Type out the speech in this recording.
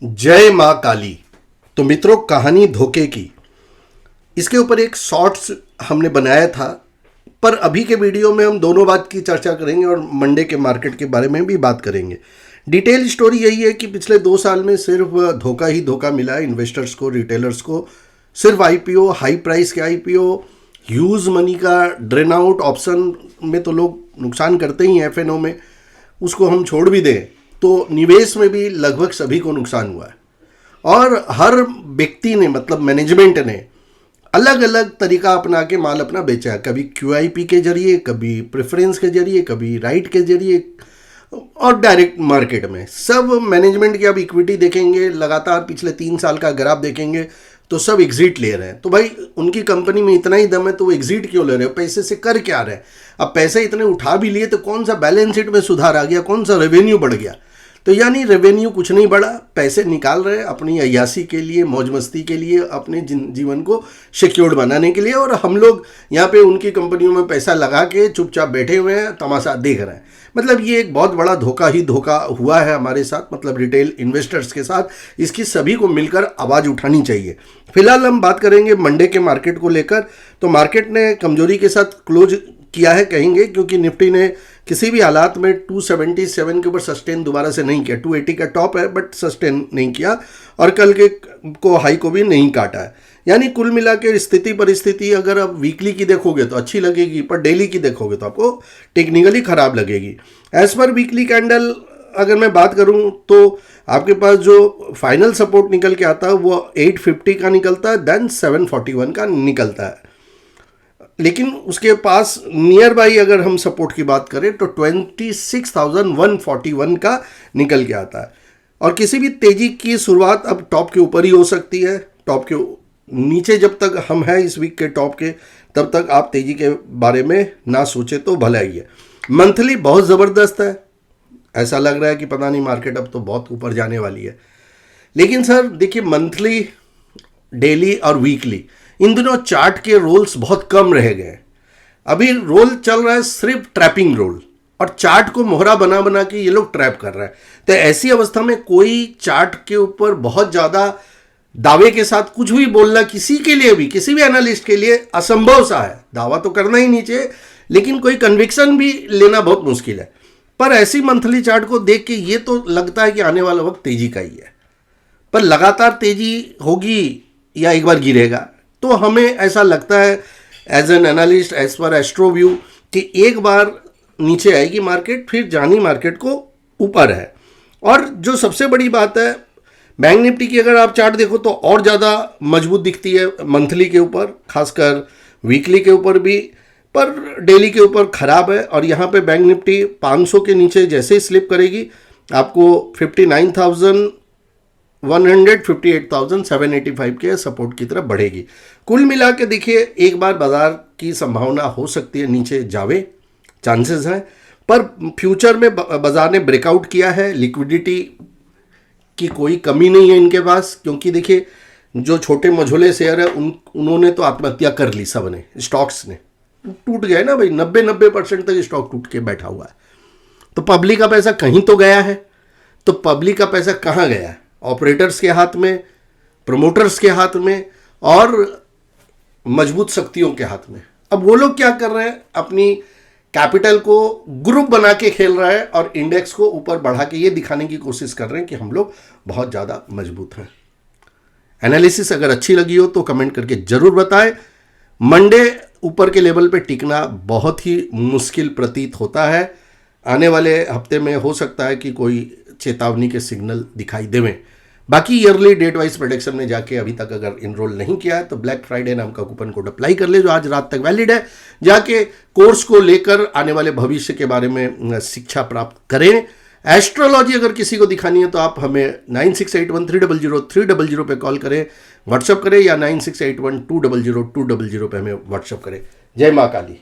जय माँ काली। तो मित्रों, कहानी धोखे की, इसके ऊपर एक शॉर्ट्स हमने बनाया था, पर अभी के वीडियो में हम दोनों बात की चर्चा करेंगे और मंडे के मार्केट के बारे में भी बात करेंगे। डिटेल स्टोरी यही है कि पिछले 2 साल में सिर्फ धोखा ही धोखा मिला है इन्वेस्टर्स को, रिटेलर्स को। सिर्फ आईपीओ, हाई प्राइस के आईपीओ, ह्यूज मनी का ड्रेन आउट, ऑप्शन में तो लोग नुकसान करते ही हैं, एफएनओ में उसको हम छोड़ भी दें तो निवेश में भी लगभग सभी को नुकसान हुआ है। और हर व्यक्ति ने, मतलब मैनेजमेंट ने, अलग अलग तरीका अपना के माल अपना बेचा है। कभी क्यूआईपी के जरिए, कभी प्रेफरेंस के जरिए, कभी राइट के जरिए और डायरेक्ट मार्केट में। सब मैनेजमेंट की आप इक्विटी देखेंगे, लगातार पिछले 3 साल का ग्राफ देखेंगे तो सब एग्जिट ले रहे हैं। तो भाई, उनकी कंपनी में इतना ही दम है तो वो एग्जिट क्यों ले रहे हो? पैसे से कर क्या रहे हैं? अब पैसे इतने उठा भी लिए तो कौन सा बैलेंस शीट में सुधार आ गया, कौन सा रेवेन्यू बढ़ गया? तो यानी रेवेन्यू कुछ नहीं बढ़ा, पैसे निकाल रहे हैं अपनी अय्यासी के लिए, मौज मस्ती के लिए, अपने जीवन को सिक्योर्ड बनाने के लिए। और हम लोग यहाँ पे उनकी कंपनियों में पैसा लगा के चुपचाप बैठे हुए हैं, तमाशा देख रहे हैं। मतलब ये एक बहुत बड़ा धोखा ही धोखा हुआ है हमारे साथ, मतलब रिटेल इन्वेस्टर्स के साथ। इसकी सभी को मिलकर आवाज़ उठानी चाहिए। फिलहाल हम बात करेंगे मंडे के मार्केट को लेकर। तो मार्केट ने कमजोरी के साथ क्लोज किया है कहेंगे, क्योंकि निफ्टी ने किसी भी हालात में 277 के ऊपर सस्टेन दोबारा से नहीं किया। 280 का टॉप है बट सस्टेन नहीं किया, और कल के को हाई को भी नहीं काटा है। यानी कुल मिला के स्थिति परिस्थिति अगर आप वीकली की देखोगे तो अच्छी लगेगी, पर डेली की देखोगे तो आपको टेक्निकली खराब लगेगी। एज पर वीकली कैंडल अगर मैं बात करूं तो आपके पास जो फाइनल सपोर्ट निकल के आता है वो 850 का निकलता है, देन 741 का निकलता है। लेकिन उसके पास नियर बाई अगर हम सपोर्ट की बात करें तो 26,141 का निकल के आता है। और किसी भी तेजी की शुरुआत अब टॉप के ऊपर ही हो सकती है। टॉप के नीचे जब तक हम हैं इस वीक के टॉप के, तब तक आप तेजी के बारे में ना सोचे तो भला ही है। मंथली बहुत ज़बरदस्त है, ऐसा लग रहा है कि पता नहीं मार्केट अब तो बहुत ऊपर जाने वाली है। लेकिन सर देखिए, मंथली, डेली और वीकली, इन दिनों चार्ट के रोल्स बहुत कम रह गए। अभी रोल चल रहा है सिर्फ ट्रैपिंग रोल, और चार्ट को मोहरा बना बना के ये लोग ट्रैप कर रहे हैं। तो ऐसी अवस्था में कोई चार्ट के ऊपर बहुत ज़्यादा दावे के साथ कुछ भी बोलना किसी के लिए भी, किसी भी एनालिस्ट के लिए असंभव सा है। दावा तो करना ही नहीं चाहिए, लेकिन कोई कन्विक्शन भी लेना बहुत मुश्किल है। पर ऐसी मंथली चार्ट को देख के ये तो लगता है कि आने वाला वक्त तेजी का ही है। पर लगातार तेजी होगी या एक बार गिरेगा? तो हमें ऐसा लगता है as an analyst, as per astro view, कि एक बार नीचे आएगी मार्केट, फिर जानी मार्केट को ऊपर है। और जो सबसे बड़ी बात है, बैंक निफ्टी की अगर आप चार्ट देखो तो और ज़्यादा मजबूत दिखती है मंथली के ऊपर, खासकर वीकली के ऊपर भी, पर डेली के ऊपर खराब है। और यहाँ पे बैंक निफ्टी 500 के नीचे जैसे ही स्लिप करेगी, आपको 59,100, 58,785 के सपोर्ट की तरफ बढ़ेगी। कुल मिला के देखिए, एक बार बाजार की संभावना हो सकती है नीचे जावे, चांसेस हैं। पर फ्यूचर में बाजार ने ब्रेकआउट किया है, लिक्विडिटी की कोई कमी नहीं है इनके पास, क्योंकि देखिए जो छोटे मझोले शेयर है उन्होंने तो आत्महत्या कर ली, सब ने, स्टॉक्स ने टूट गए ना भाई। 90% तक स्टॉक टूट के बैठा हुआ है। तो पब्लिक का पैसा कहीं तो गया है। तो पब्लिक का पैसा कहाँ गया है? ऑपरेटर्स के हाथ में, प्रोमोटर्स के हाथ में, और मजबूत शक्तियों के हाथ में। अब वो लोग क्या कर रहे हैं? अपनी कैपिटल को ग्रुप बना के खेल रहा है और इंडेक्स को ऊपर बढ़ा के ये दिखाने की कोशिश कर रहे हैं कि हम लोग बहुत ज़्यादा मजबूत हैं। एनालिसिस अगर अच्छी लगी हो तो कमेंट करके ज़रूर बताएं। मंडे ऊपर के लेवल पे टिकना बहुत ही मुश्किल प्रतीत होता है। आने वाले हफ्ते में हो सकता है कि कोई चेतावनी के सिग्नल दिखाई देवें। बाकी ईयरली डेट वाइज प्रोडक्शन में जाके अभी तक अगर इनरोल नहीं किया है तो ब्लैक फ्राइडे नाम का कूपन कोड अप्लाई कर ले, जो आज रात तक वैलिड है। जाके कोर्स को लेकर आने वाले भविष्य के बारे में शिक्षा प्राप्त करें। एस्ट्रोलॉजी अगर किसी को दिखानी है तो आप हमें 9681300300 पे कॉल करें, व्हाट्सअप करें, या 9681200200 पे हमें व्हाट्सअप करें। जय माँ काली।